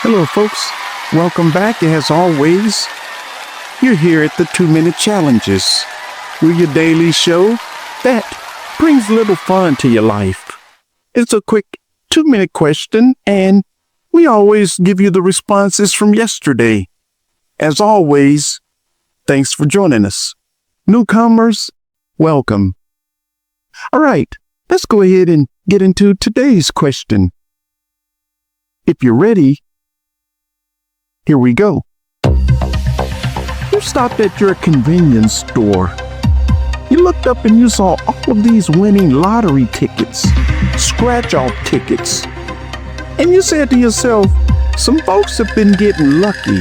Hello, folks. Welcome back. As always, you're here at the 2-Minute Challenges. We're your daily show that brings a little fun to your life. It's a quick 2-minute question, and we always give you the responses from yesterday. As always, thanks for joining us. Newcomers, welcome. All right, let's go ahead and get into today's question. If you're ready, here we go. You stopped at your convenience store. You looked up and you saw all of these winning lottery tickets, scratch-off tickets. And you said to yourself, some folks have been getting lucky.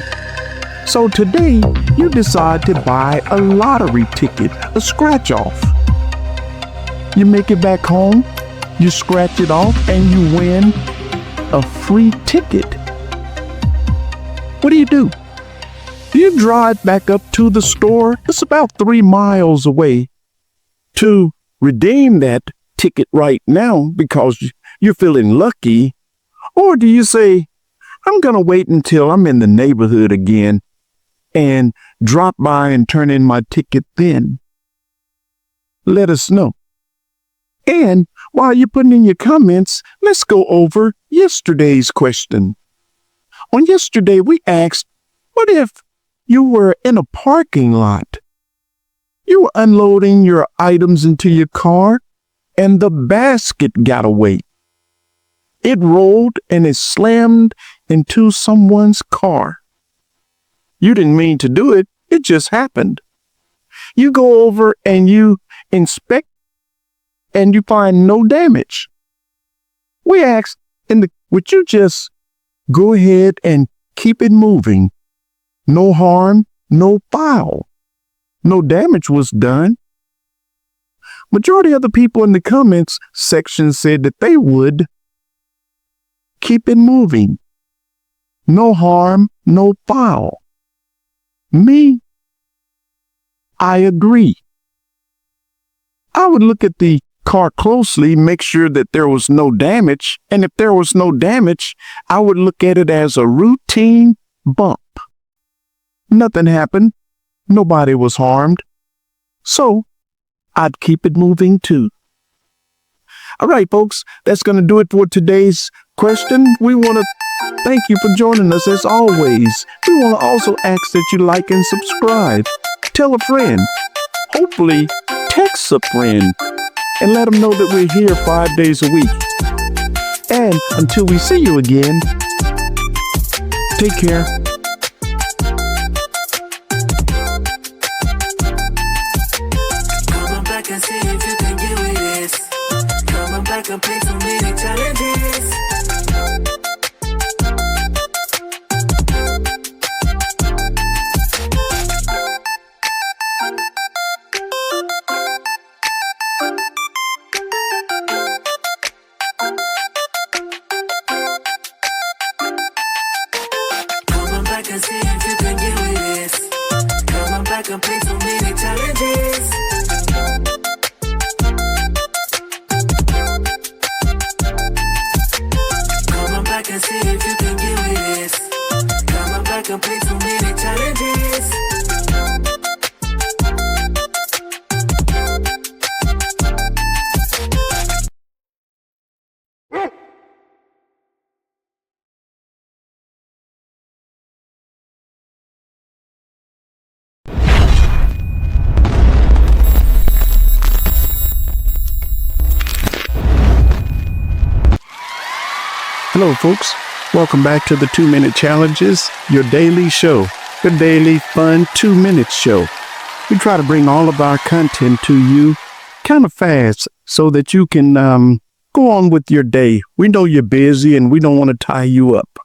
So today, you decide to buy a lottery ticket, a scratch-off. You make it back home, you scratch it off, and you win a free ticket. What do? You drive back up to the store. It's about 3 miles away to redeem that ticket right now because you're feeling lucky. Or do you say, I'm going to wait until I'm in the neighborhood again and drop by and turn in my ticket then? Let us know. And while you're putting in your comments, let's go over yesterday's question. On yesterday, we asked, what if you were in a parking lot? You were unloading your items into your car, and the basket got away. It rolled and it slammed into someone's car. You didn't mean to do it. It just happened. You go over and you inspect, and you find no damage. We asked, would you just go ahead and keep it moving? No harm, no foul. No damage was done. Majority of the people in the comments section said that they would keep it moving. No harm, no foul. Me, I agree. I would look at the car closely, make sure that there was no damage, and if there was no damage, I would look at it as a routine bump. Nothing happened. Nobody was harmed. So, I'd keep it moving too. All right, folks, that's going to do it for today's question. We want to thank you for joining us as always. We want to also ask that you like and subscribe. Tell a friend. Hopefully, text a friend. And let them know that we're here 5 days a week. And until we see you again, take care. Come on back and see if you can get with this. Come on back and play so many challenges. And see if you can get with this. Come on back and play so many challenges. Come on back and see if you can get with this. Come on back and play so many challenges. Hello, folks. Welcome back to the 2-Minute Challenges, your daily show, your daily fun 2-minute show. We try to bring all of our content to you kind of fast so that you can go on with your day. We know you're busy and we don't want to tie you up.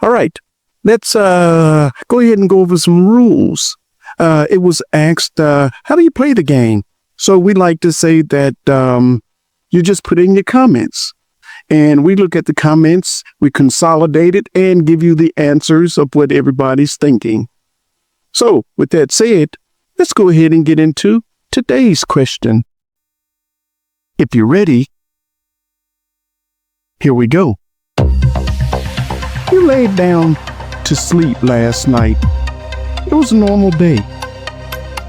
All right, let's go ahead and go over some rules. It was asked, how do you play the game? So we like to say that you just put in your comments. And we look at the comments, we consolidate it, and give you the answers of what everybody's thinking. So, with that said, let's go ahead and get into today's question. If you're ready, here we go. You laid down to sleep last night. It was a normal day.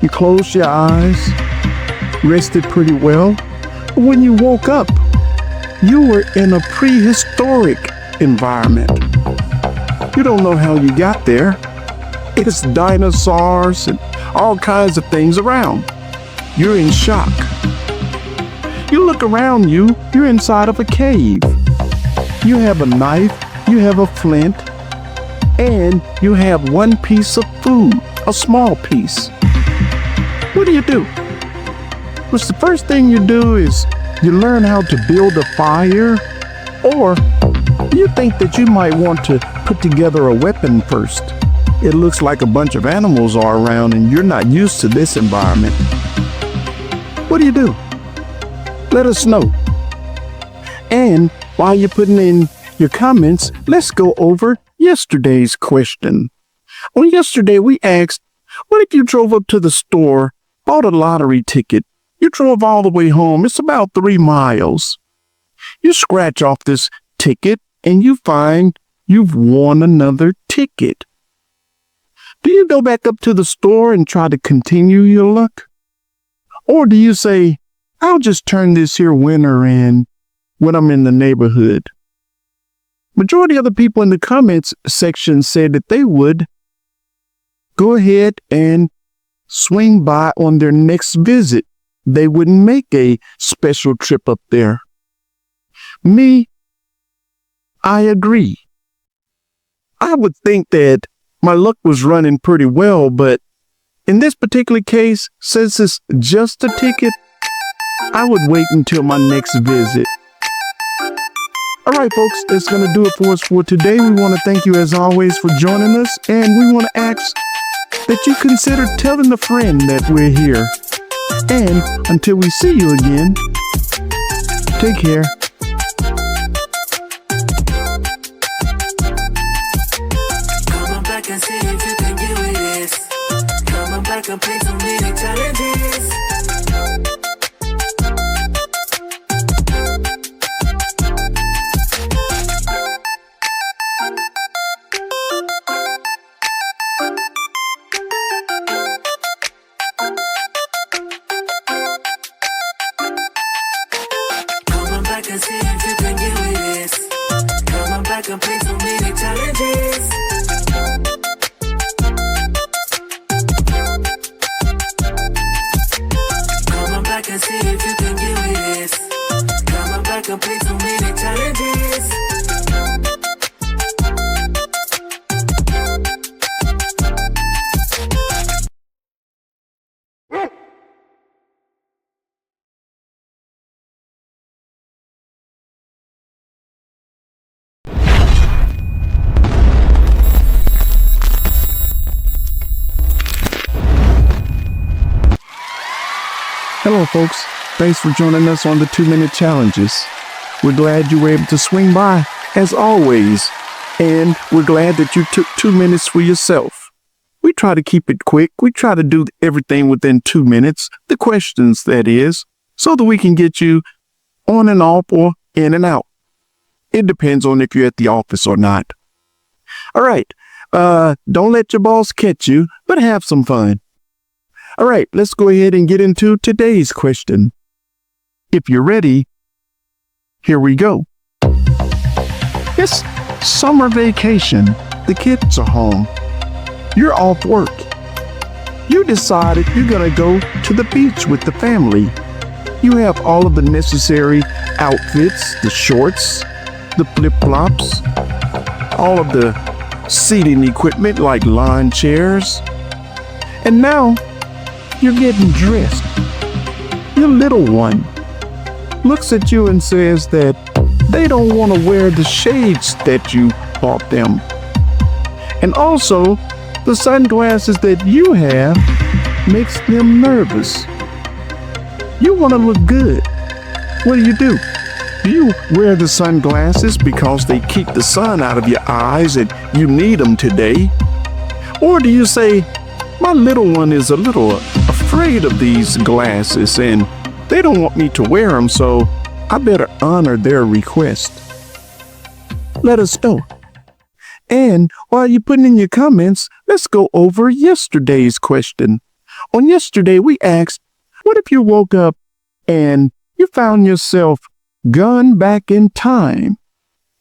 You closed your eyes, rested pretty well. But when you woke up, you were in a prehistoric environment. You don't know how you got there. It's dinosaurs and all kinds of things around. You're in shock. You look around you, you're inside of a cave. You have a knife, you have a flint, and you have one piece of food, a small piece. What do? Well, the first thing you do is you learn how to build a fire, or you think that you might want to put together a weapon first. It looks like a bunch of animals are around and you're not used to this environment. What do? Let us know. And while you're putting in your comments, let's go over yesterday's question. On yesterday, we asked, what if you drove up to the store, bought a lottery ticket, you drove all the way home, it's about 3 miles. You scratch off this ticket and you find you've won another ticket. Do you go back up to the store and try to continue your luck? Or do you say, I'll just turn this here winner in when I'm in the neighborhood? Majority of the people in the comments section said that they would go ahead and swing by on their next visit. They wouldn't make a special trip up there. Me, I agree. I would think that my luck was running pretty well, but in this particular case, since it's just a ticket, I would wait until my next visit. All right, folks, that's going to do it for us for today. We want to thank you, as always, for joining us, and we want to ask that you consider telling a friend that we're here. And until we see you again, take care. Come on back and see if you can get with this. Come on back and play so many challenges. And see if you can get with this. Come on back and play so many challenges. Come on back and see if you can get with this. Come on back and play so many challenges. Hello, folks. Thanks for joining us on the 2-minute challenges. We're glad you were able to swing by, as always, and we're glad that you took 2 minutes for yourself. We try to keep it quick. We try to do everything within 2 minutes, the questions, that is, so that we can get you on and off or in and out. It depends on if you're at the office or not. All right. Don't let your boss catch you, but have some fun. All right, let's go ahead and get into today's question. If you're ready, here we go. It's summer vacation. The kids are home. You're off work. You decided you're going to go to the beach with the family. You have all of the necessary outfits, the shorts, the flip-flops, all of the seating equipment like lawn chairs. And now, you're getting dressed. Your little one looks at you and says that they don't want to wear the shades that you bought them. And also, the sunglasses that you have makes them nervous. You want to look good. What do? Do you wear the sunglasses because they keep the sun out of your eyes and you need them today? Or do you say, my little one is a little afraid of these glasses and they don't want me to wear them, so I better honor their request? Let us know. And while you're putting in your comments, let's go over yesterday's question. On yesterday, we asked, what if you woke up and you found yourself gone back in time?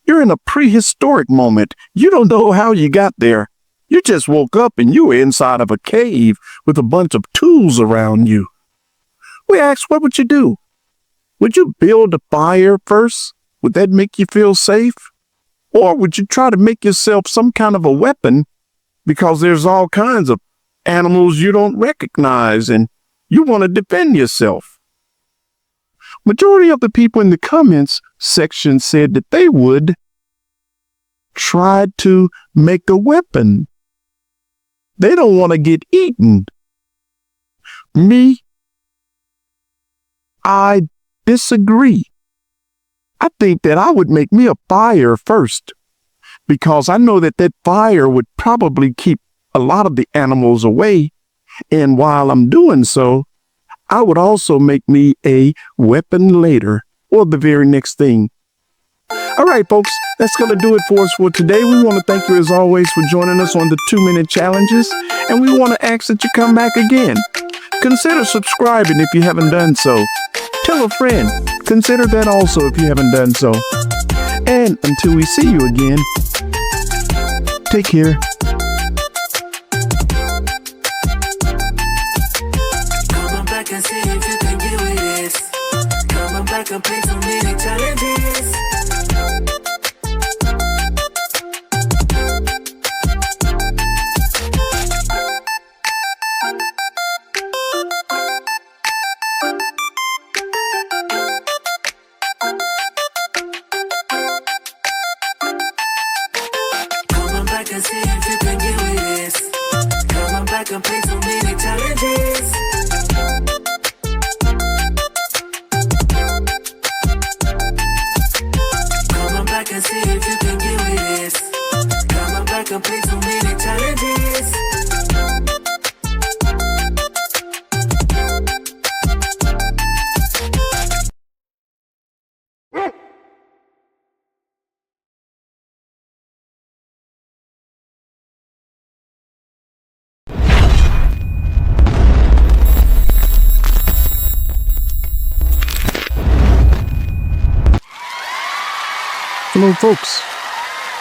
You're in a prehistoric moment. You don't know how you got there. You just woke up and you were inside of a cave with a bunch of tools around you. We asked, what would you do? Would you build a fire first? Would that make you feel safe? Or would you try to make yourself some kind of a weapon because there's all kinds of animals you don't recognize and you want to defend yourself? Majority of the people in the comments section said that they would try to make a weapon. They don't want to get eaten. Me, I disagree. I think that I would make me a fire first because I know that that fire would probably keep a lot of the animals away. And while I'm doing so, I would also make me a weapon later or the very next thing. All right, folks, that's going to do it for us for today. We want to thank you as always for joining us on the 2-minute challenges. And we want to ask that you come back again. Consider subscribing if you haven't done so. Tell a friend. Consider that also if you haven't done so. And until we see you again, take care. Come on back and see if you can get with this. Come on back and play too many challenges. See if you can get with this. Come on back and play too many challenges. Come on back and see if you can get with this. Come on back and play too many challenges. Hello, folks.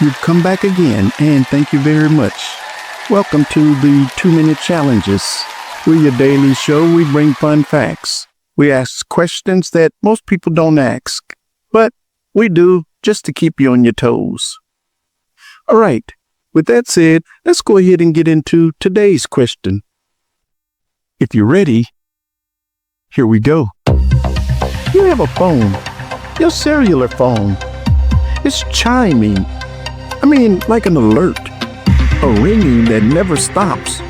You've come back again, and thank you very much. Welcome to the 2-minute challenges. We're your daily show. We bring fun facts. We ask questions that most people don't ask, but we do just to keep you on your toes. All right. With that said, let's go ahead and get into today's question. If you're ready, here we go. You have a phone, your cellular phone. It's chiming. I mean, like an alert. A ringing that never stops.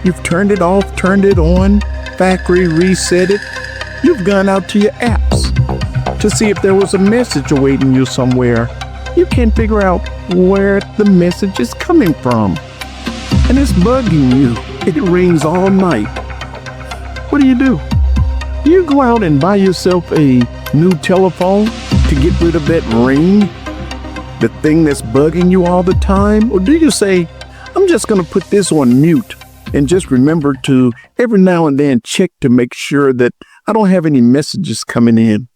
You've turned it off, turned it on, factory reset it. You've gone out to your apps to see if there was a message awaiting you somewhere. You can't figure out where the message is coming from. And it's bugging you. It rings all night. What do? Do you go out and buy yourself a new telephone to get rid of that ring? The thing that's bugging you all the time? Or do you say, I'm just going to put this on mute and just remember to every now and then check to make sure that I don't have any messages coming in?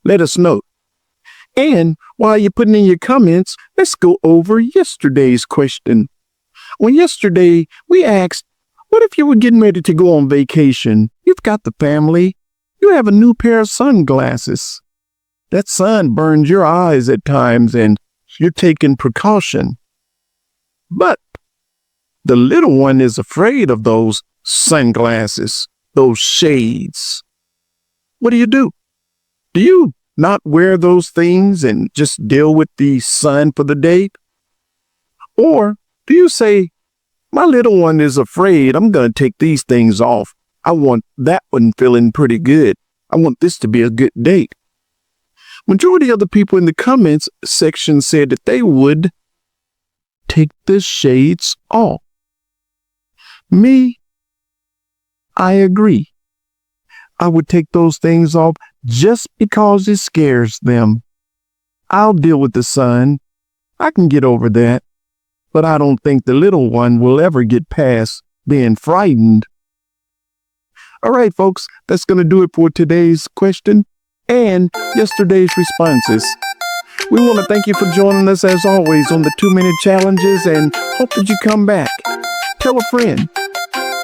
Let us know. And while you're putting in your comments, let's go over yesterday's question. On yesterday, we asked, what if you were getting ready to go on vacation? You've got the family. You have a new pair of sunglasses. That sun burns your eyes at times and you're taking precaution. But the little one is afraid of those sunglasses, those shades. What do? Do you not wear those things and just deal with the sun for the day? Or do you say, my little one is afraid, I'm going to take these things off. I want that one feeling pretty good. I want this to be a good date. Majority of the people in the comments section said that they would take the shades off. Me, I agree. I would take those things off just because it scares them. I'll deal with the sun. I can get over that, but I don't think the little one will ever get past being frightened. All right, folks, that's going to do it for today's question and yesterday's responses. We want to thank you for joining us as always on the 2-minute challenges and hope that you come back. Tell a friend.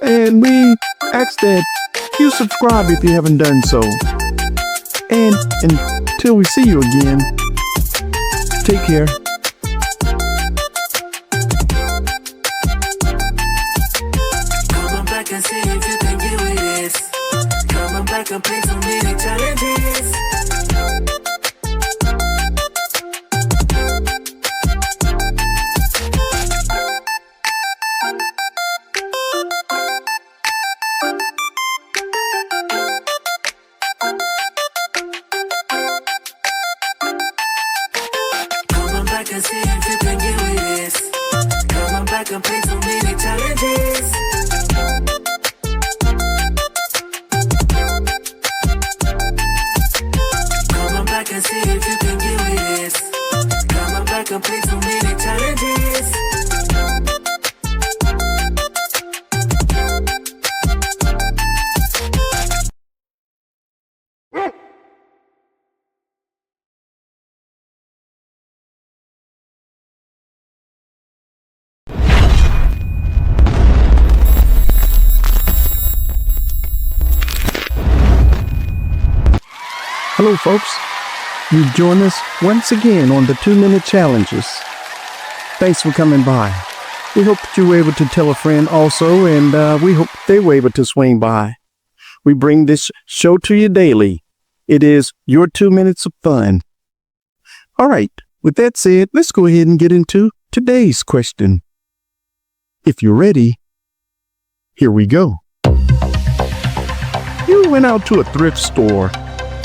And we ask that you subscribe if you haven't done so. And until we see you again, take care. Come on back and see if you can get with this. Come on back and play so many challenges. Come on back and see if you can get with this. Come on back and play so many challenges. Come on back and see if you can get with this. Come on back and play so many challenges. Hello, folks. You've joined us once again on the 2-minute challenges. Thanks for coming by. We hope that you were able to tell a friend also, and we hope they were able to swing by. We bring this show to you daily. It is your 2 minutes of fun. All right, with that said, let's go ahead and get into today's question. If you're ready, here we go. You went out to a thrift store,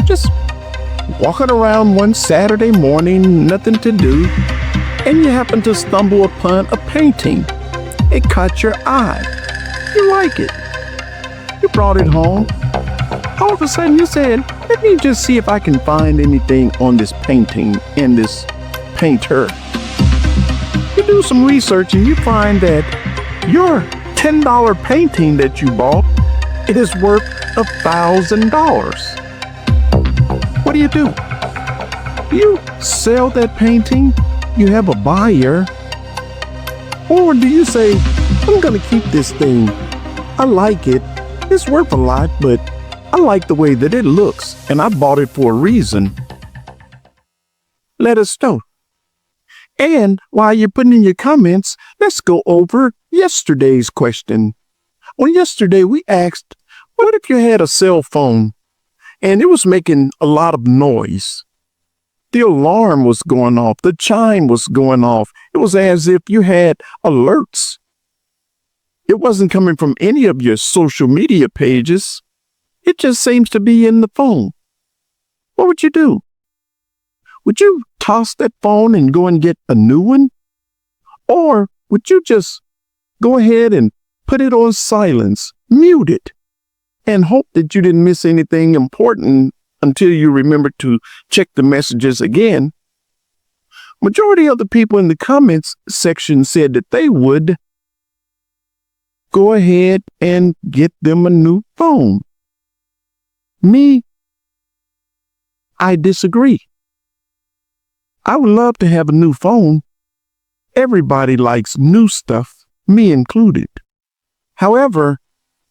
just walking around one Saturday morning, nothing to do, and you happen to stumble upon a painting. It caught your eye. You like it. You brought it home. All of a sudden you said, let me just see if I can find anything on this painting and this painter. You do some research and you find that your $10 painting that you bought, it is worth $1,000. What do? You sell that painting? You have a buyer? Or do you say, I'm going to keep this thing. I like it. It's worth a lot, but I like the way that it looks, and I bought it for a reason. Let us know. And while you're putting in your comments, let's go over yesterday's question. On yesterday, we asked, what if you had a cell phone and it was making a lot of noise? The alarm was going off. The chime was going off. It was as if you had alerts. It wasn't coming from any of your social media pages. It just seems to be in the phone. What would you do? Would you toss that phone and go and get a new one? Or would you just go ahead and put it on silence, mute it, and hope that you didn't miss anything important until you remember to check the messages again? Majority of the people in the comments section said that they would go ahead and get them a new phone. Me, I disagree. I would love to have a new phone. Everybody likes new stuff, me included. However,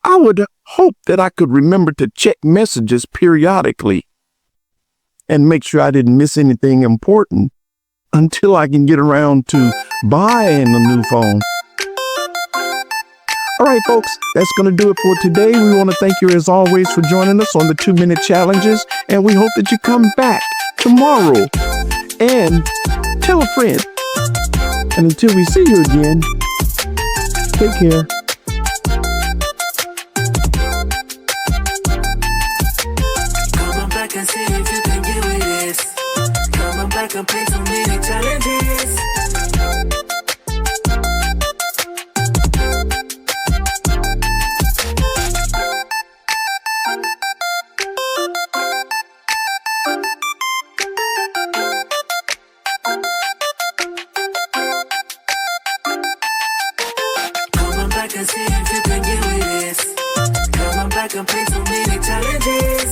I would hope that I could remember to check messages periodically and make sure I didn't miss anything important until I can get around to buying a new phone. All right, folks, that's going to do it for today. We want to thank you as always for joining us on the 2-minute challenges, and we hope that you come back tomorrow and tell a friend. And until we see you again, take care. Come on back and see if you can get with this. Come on back and play so many challenges. back and see if you can get with this. Come on back and play so many challenges.